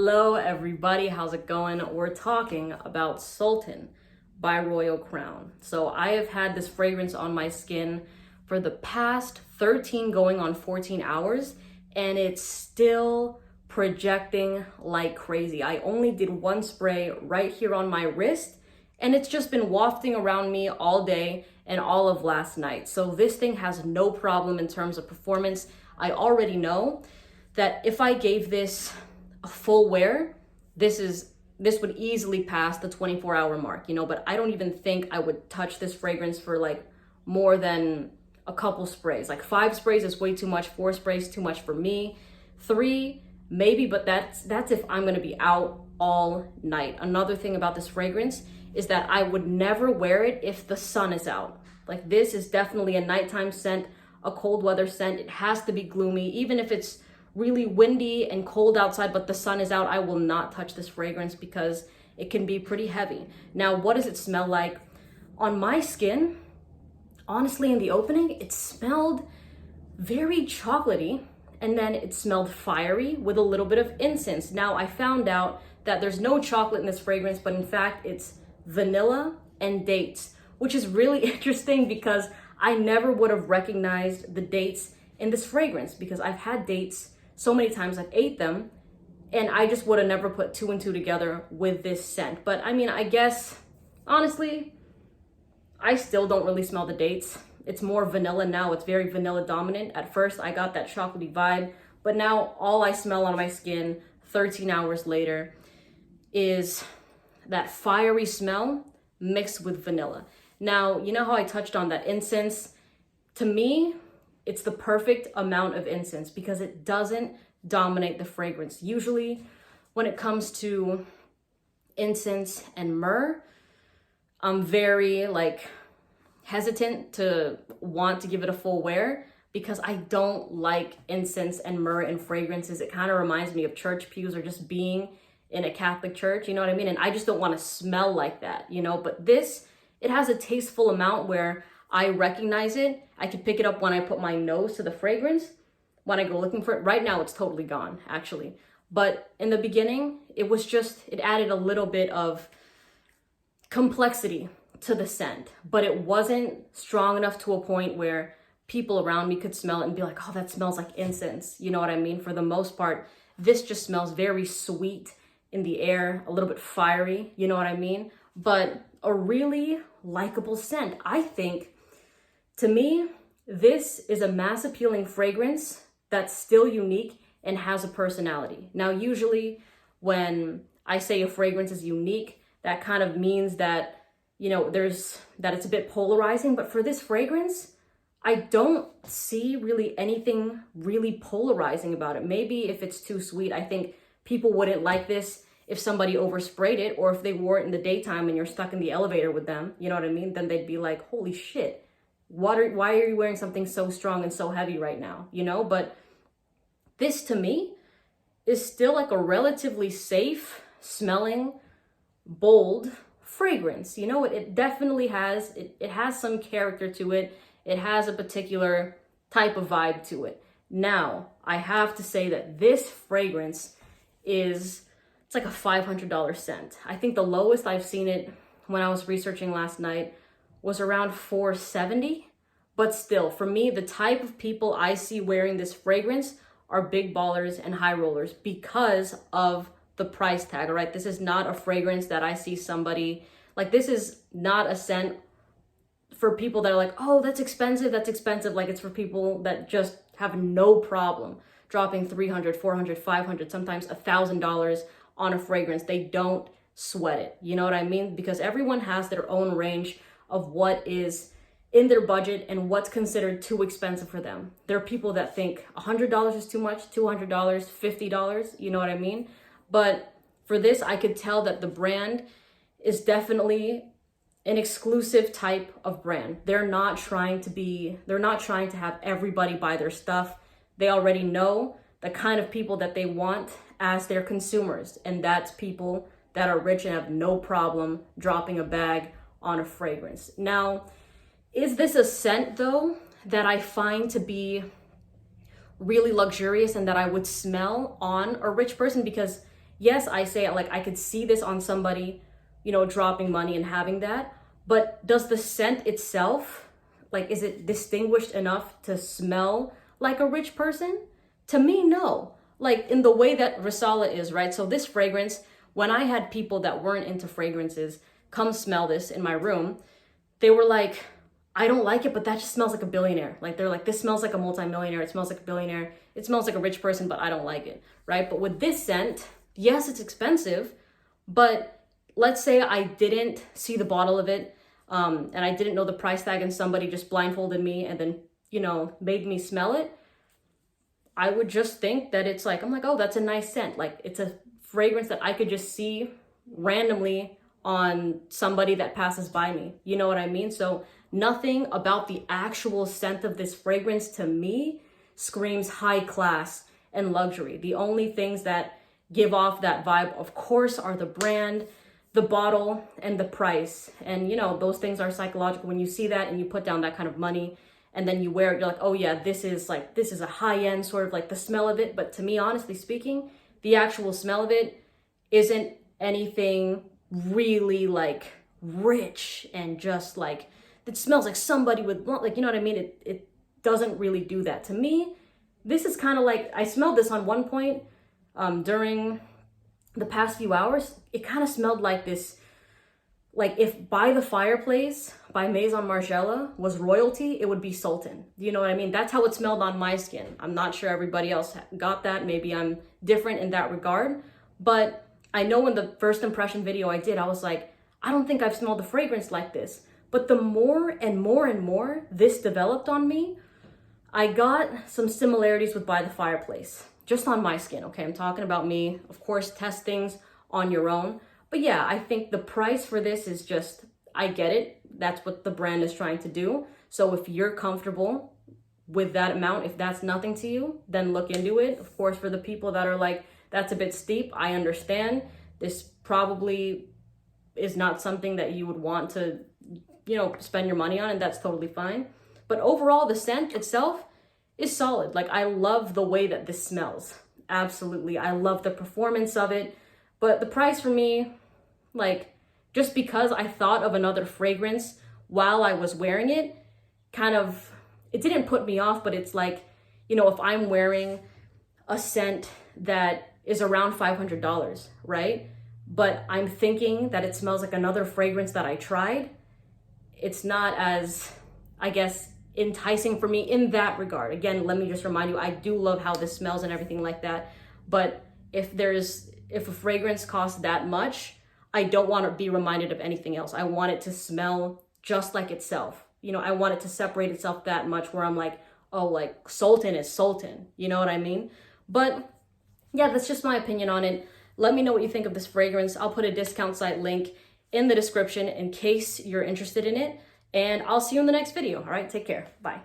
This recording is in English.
Hello everybody, how's it going? We're talking about Sultan by Royal Crown. So I have had this fragrance on my skin for the past 13 going on 14 hours and it's still projecting like crazy. I only did one spray right here on my wrist and it's just been wafting around me all day and all of last night. So this thing has no problem in terms of performance. I already know that if I gave this a full wear, this would easily pass the 24-hour mark, but I don't even think I would touch this fragrance for like more than a couple sprays. Like 5 sprays is way too much, 4 sprays too much for me. 3 maybe, but that's if I'm going to be out all night. Another thing about this fragrance is that I would never wear it if the sun is out. Like this is definitely a nighttime scent, a cold weather scent. It has to be gloomy, even if it's really windy and cold outside but the sun is out. I will not touch this fragrance because it can be pretty heavy. Now, what does it smell like? On my skin, honestly, in the opening, it smelled very chocolatey and then it smelled fiery with a little bit of incense. Now, I found out that there's no chocolate in this fragrance, but in fact, it's vanilla and dates, which is really interesting because I never would have recognized the dates in this fragrance because I've had dates so many times, I've ate them, and I just would have never put 2 and 2 together with this scent. But I mean, I guess, honestly, I still don't really smell the dates. It's more vanilla now. It's very vanilla dominant. At first, I got that chocolatey vibe, but now all I smell on my skin 13 hours later is that fiery smell mixed with vanilla. Now, you know how I touched on that incense? To me, it's the perfect amount of incense because it doesn't dominate the fragrance. Usually when it comes to incense and myrrh, I'm very hesitant to want to give it a full wear because I don't like incense and myrrh in fragrances. It kind of reminds me of church pews or just being in a Catholic church, you know what I mean? And I just don't want to smell like that, but this, it has a tasteful amount where I recognize it. I can pick it up when I put my nose to the fragrance, when I go looking for it. Right now, it's totally gone, actually. But in the beginning, it added a little bit of complexity to the scent, but it wasn't strong enough to a point where people around me could smell it and be like, oh, that smells like incense. You know what I mean? For the most part, this just smells very sweet in the air, a little bit fiery, you know what I mean? But a really likable scent. I think, to me, this is a mass appealing fragrance that's still unique and has a personality. Now, usually when I say a fragrance is unique, that kind of means that, that it's a bit polarizing. But for this fragrance, I don't see really anything really polarizing about it. Maybe if it's too sweet, I think people wouldn't like this if somebody oversprayed it or if they wore it in the daytime and you're stuck in the elevator with them, you know what I mean? Then they'd be like, holy shit. Why are you wearing something so strong and so heavy right now? But this to me is still like a relatively safe smelling, bold fragrance. It definitely has, it has some character to it. It has a particular type of vibe to it. Now, I have to say that this fragrance it's like a $500 scent. I think the lowest I've seen it when I was researching last night was around $470, but still, for me, the type of people I see wearing this fragrance are big ballers and high rollers because of the price tag, all right? This is not a fragrance that I see somebody, this is not a scent for people that are like, oh, that's expensive. Like it's for people that just have no problem dropping $300, $400, $500, sometimes $1,000 on a fragrance. They don't sweat it, you know what I mean? Because everyone has their own range of what is in their budget and what's considered too expensive for them. There are people that think $100 is too much, $200, $50, you know what I mean? But for this, I could tell that the brand is definitely an exclusive type of brand. They're not trying to have everybody buy their stuff. They already know the kind of people that they want as their consumers, and that's people that are rich and have no problem dropping a bag on a fragrance. Now, is this a scent though that I find to be really luxurious and that I would smell on a rich person? Because yes, I say like I could see this on somebody, you know, dropping money and having that, but does the scent itself, like, is it distinguished enough to smell like a rich person? To me, no. Like in the way that Risala is, right? So this fragrance, when I had people that weren't into fragrances come smell this in my room, they were like, I don't like it, but that just smells like a billionaire. Like they're like, this smells like a multimillionaire. It smells like a billionaire. It smells like a rich person, but I don't like it, right? But with this scent, yes, it's expensive, but let's say I didn't see the bottle of it, and I didn't know the price tag, and somebody just blindfolded me and then, you know, made me smell it. I would just think that it's like, I'm like, oh, that's a nice scent. Like it's a fragrance that I could just see randomly on somebody that passes by me. You know what I mean? So nothing about the actual scent of this fragrance to me screams high class and luxury. The only things that give off that vibe, of course, are the brand, the bottle, and the price. And, you know, those things are psychological. When you see that and you put down that kind of money and then you wear it, you're like, oh yeah, this is a high-end sort of like the smell of it. But to me, honestly speaking, the actual smell of it isn't anything really like rich and just like, it smells like somebody would, like, you know what I mean? It doesn't really do that. To me, this is kind of like, I smelled this on one point during the past few hours. It kind of smelled like this, like if By the Fireplace by Maison Margiela was royalty, it would be Sultan. You know what I mean? That's how it smelled on my skin. I'm not sure everybody else got that. Maybe I'm different in that regard. But I know in the first impression video I did, I was like, I don't think I've smelled a fragrance like this. But the more and more and more this developed on me, I got some similarities with By the Fireplace, just on my skin, okay? I'm talking about me. Of course, test things on your own. But yeah, I think the price for this is just, I get it. That's what the brand is trying to do. So if you're comfortable with that amount, if that's nothing to you, then look into it. Of course, for the people that are like, that's a bit steep, I understand. This probably is not something that you would want to, you know, spend your money on, and that's totally fine. But overall, the scent itself is solid. Like, I love the way that this smells. Absolutely. I love the performance of it. But the price for me, like, just because I thought of another fragrance while I was wearing it, kind of, it didn't put me off, but it's like, you know, if I'm wearing a scent that is around $500, right? But I'm thinking that it smells like another fragrance that I tried, it's not as, I guess, enticing for me in that regard. Again, let me just remind you, I do love how this smells and everything like that. But if a fragrance costs that much, I don't want to be reminded of anything else. I want it to smell just like itself. You know, I want it to separate itself that much where I'm like, oh, like Sultan is Sultan. You know what I mean? But yeah, that's just my opinion on it. Let me know what you think of this fragrance. I'll put a discount site link in the description in case you're interested in it. And I'll see you in the next video. All right, take care. Bye.